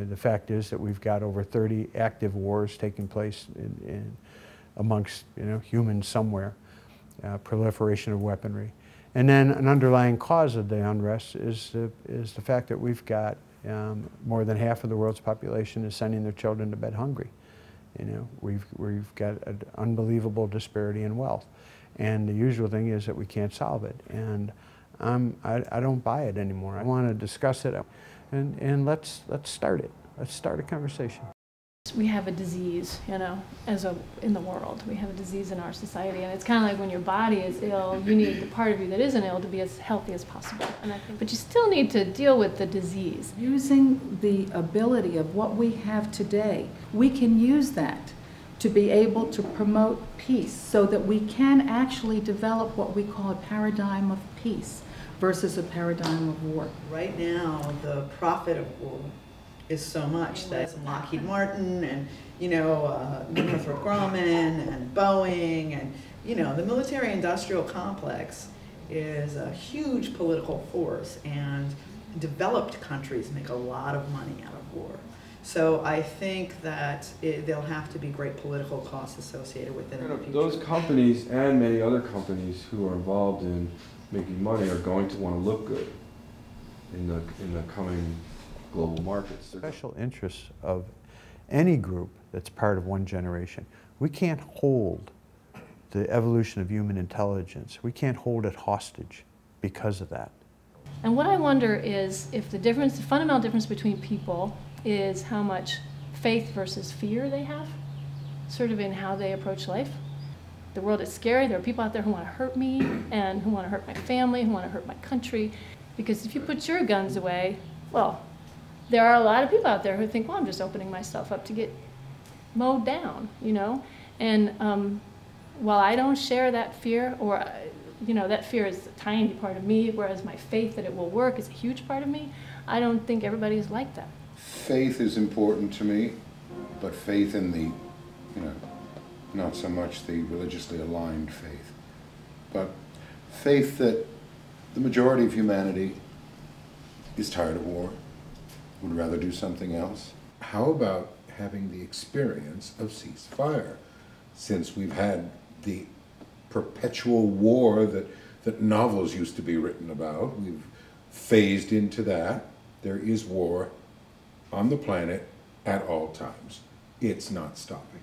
The fact is that we've got over 30 active wars taking place amongst humans somewhere, proliferation of weaponry. And then an underlying cause of the unrest is the fact that we've got more than half of the world's population is sending their children to bed hungry. We've got an unbelievable disparity in wealth. And the usual thing is that we can't solve it. And I don't buy it anymore. I want to discuss it, and let's start it. Let's start a conversation. We have a disease, in the world. We have a disease in our society, and it's kind of like when your body is ill, you need the part of you that isn't ill to be as healthy as possible. But you still need to deal with the disease. Using the ability of what we have today, we can use that to be able to promote peace so that we can actually develop what we call a paradigm of peace versus a paradigm of war. Right now, the profit of war is so much that Lockheed Martin and, Northrop Grumman and Boeing and, the military-industrial complex is a huge political force, and developed countries make a lot of money out of war. So I think that there'll have to be great political costs associated with it in the future. Those companies and many other companies who are involved in making money are going to want to look good in the coming global markets. Special interests of any group that's part of one generation. We can't hold the evolution of human intelligence. We can't hold it hostage because of that. And what I wonder is if the fundamental difference between people is how much faith versus fear they have, sort of in how they approach life. The world is scary. There are people out there who want to hurt me and who want to hurt my family, who want to hurt my country. Because if you put your guns away, well, there are a lot of people out there who think, well, I'm just opening myself up to get mowed down, And while I don't share that fear, or, that fear is a tiny part of me, whereas my faith that it will work is a huge part of me, I don't think everybody is like that. Faith is important to me, but faith in the, not so much the religiously aligned faith, but faith that the majority of humanity is tired of war, would rather do something else. How about having the experience of ceasefire? Since we've had the perpetual war that novels used to be written about, we've phased into that. There is war on the planet at all times. It's not stopping.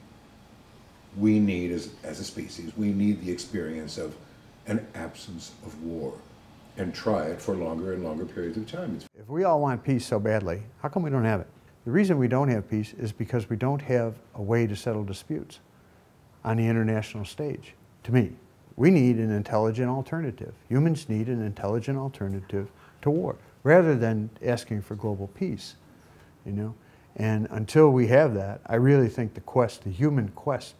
We need, as a species, we need the experience of an absence of war and try it for longer and longer periods of time. If we all want peace so badly, how come we don't have it? The reason we don't have peace is because we don't have a way to settle disputes on the international stage. To me, we need an intelligent alternative. Humans need an intelligent alternative to war, rather than asking for global peace. And until we have that, I really think the human quest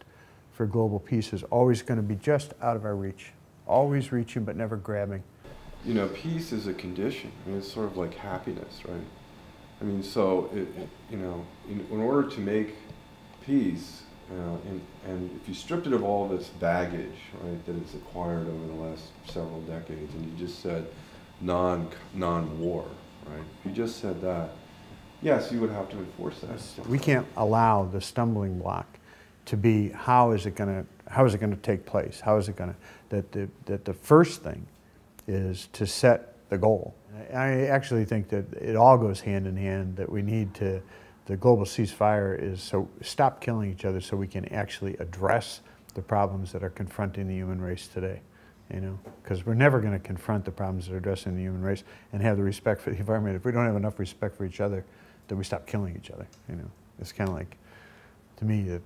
for global peace is always going to be just out of our reach, always reaching but never grabbing. Peace is a condition. It's sort of like happiness, right? So in order to make peace, and if you stripped it of all of its baggage, right, that it's acquired over the last several decades, and you just said non-war, right? If you just said that, yes, you would have to enforce that. We can't allow the stumbling block to be how is it going to take place? How is it going to that the first thing is to set the goal. I actually think that it all goes hand in hand. That we need to the global ceasefire is so stop killing each other so we can actually address the problems that are confronting the human race today. Because we're never going to confront the problems that are addressing the human race and have the respect for the environment if we don't have enough respect for each other. That we stop killing each other. It's kind of like, to me,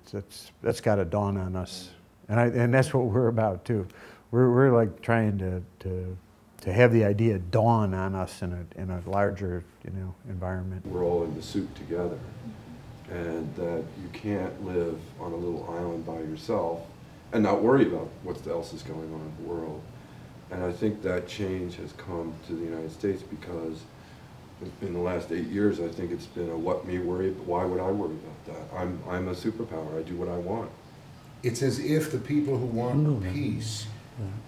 that's got to dawn on us, and that's what we're about too. We're like trying to have the idea dawn on us in a larger environment. We're all in the soup together, and that you can't live on a little island by yourself and not worry about what else is going on in the world. And I think that change has come to the United States because in the last 8 years, I think it's been a what me worry, but why would I worry about that? I'm a superpower, I do what I want. It's as if the people who want peace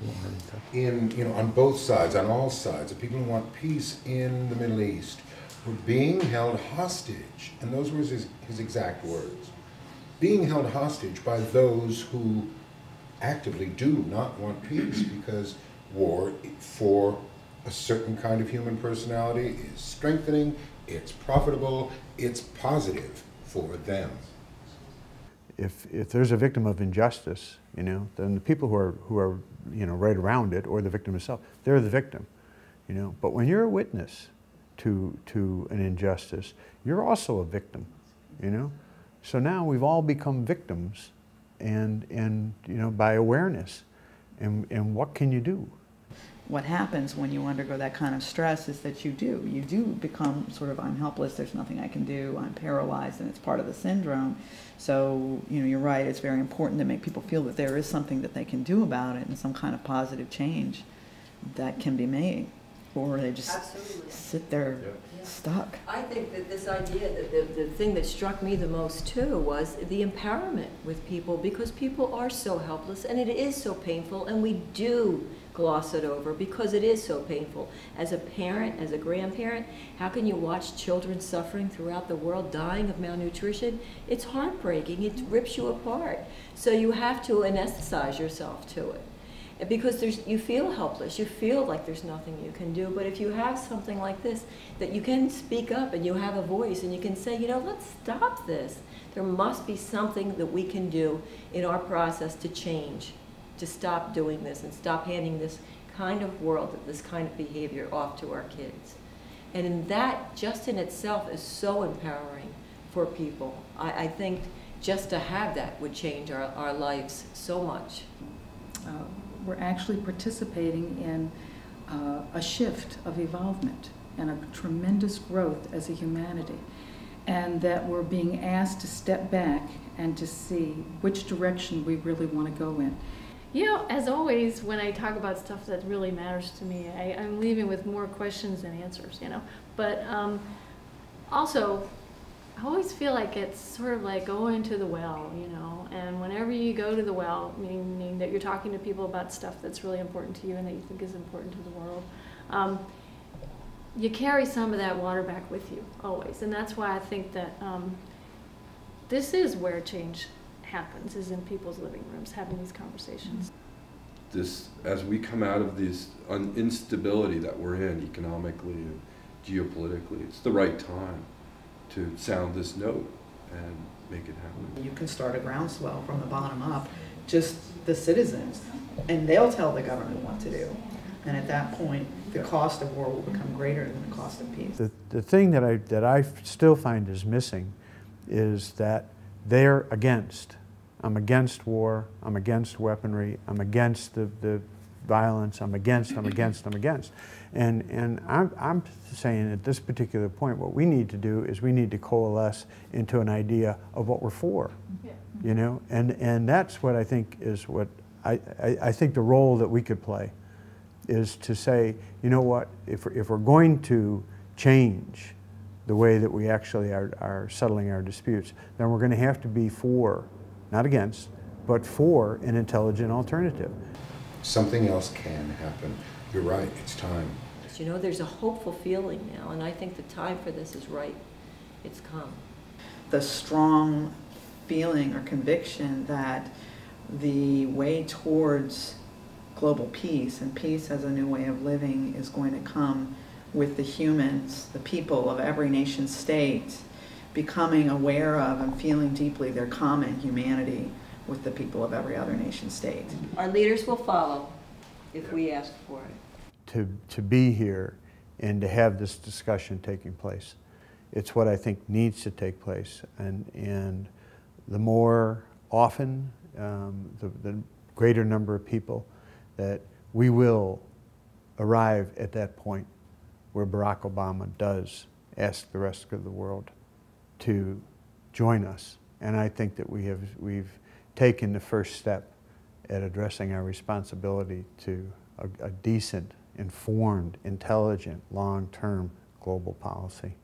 on both sides, on all sides, the people who want peace in the Middle East were being held hostage, and those were his exact words, being held hostage by those who actively do not want peace, because war, for a certain kind of human personality, is strengthening, it's profitable, it's positive for them. If there's a victim of injustice, you know, then the people who are you know, right around it, or the victim itself, they're the victim, you know. But when you're a witness to an injustice, you're also a victim, you know. So now we've all become victims, and you know, by awareness, and what can you do? What happens when you undergo that kind of stress is that you do become sort of, I'm helpless, there's nothing I can do, I'm paralyzed, and it's part of the syndrome. So, you know, you're right, it's very important to make people feel that there is something that they can do about it, and some kind of positive change that can be made, or they just sit there stuck. I think that this idea, that the thing that struck me the most too was the empowerment with people, because people are so helpless and it is so painful, and we do gloss it over because it is so painful. As a parent, as a grandparent, how can you watch children suffering throughout the world, dying of malnutrition? It's heartbreaking, it rips you apart. So you have to anesthetize yourself to it, because you feel helpless, you feel like there's nothing you can do. But if you have something like this, that you can speak up and you have a voice and you can say, you know, let's stop this. There must be something that we can do in our process to change, to stop doing this and stop handing this kind of world, this kind of behavior off to our kids. And in that, just in itself, is so empowering for people. I think just to have that would change our lives so much. We're actually participating in a shift of evolvement and a tremendous growth as a humanity, and that we're being asked to step back and to see which direction we really want to go in. You know, as always, when I talk about stuff that really matters to me, I'm leaving with more questions than answers, you know. But also, I always feel like it's sort of like going to the well, you know. And whenever you go to the well, meaning that you're talking to people about stuff that's really important to you and that you think is important to the world, you carry some of that water back with you, always. And that's why I think that this is where change happens, is in people's living rooms, having these conversations. This, as we come out of this instability that we're in economically and geopolitically, it's the right time to sound this note and make it happen. You can start a groundswell from the bottom up, just the citizens, and they'll tell the government what to do. And at that point, the cost of war will become greater than the cost of peace. The thing that I still find is missing is that they're against. I'm against war, I'm against weaponry, I'm against the violence, I'm against. And I'm saying at this particular point, what we need to do is we need to coalesce into an idea of what we're for, you know? And that's what I think is what, I think the role that we could play is to say, you know what, if we're going to change the way that we actually are settling our disputes, then we're going to have to be for, not against, but for an intelligent alternative. Something else can happen. You're right, it's time. You know, there's a hopeful feeling now, and I think the time for this is right. It's come. The strong feeling or conviction that the way towards global peace and peace as a new way of living is going to come with the humans, the people of every nation state, becoming aware of and feeling deeply their common humanity with the people of every other nation state. Our leaders will follow if we ask for it. To be here and to have this discussion taking place, it's what I think needs to take place. And the more often, the greater number of people that we will arrive at that point where Barack Obama does ask the rest of the world to join us. And I think that we've taken the first step at addressing our responsibility to a decent, informed, intelligent, long-term global policy.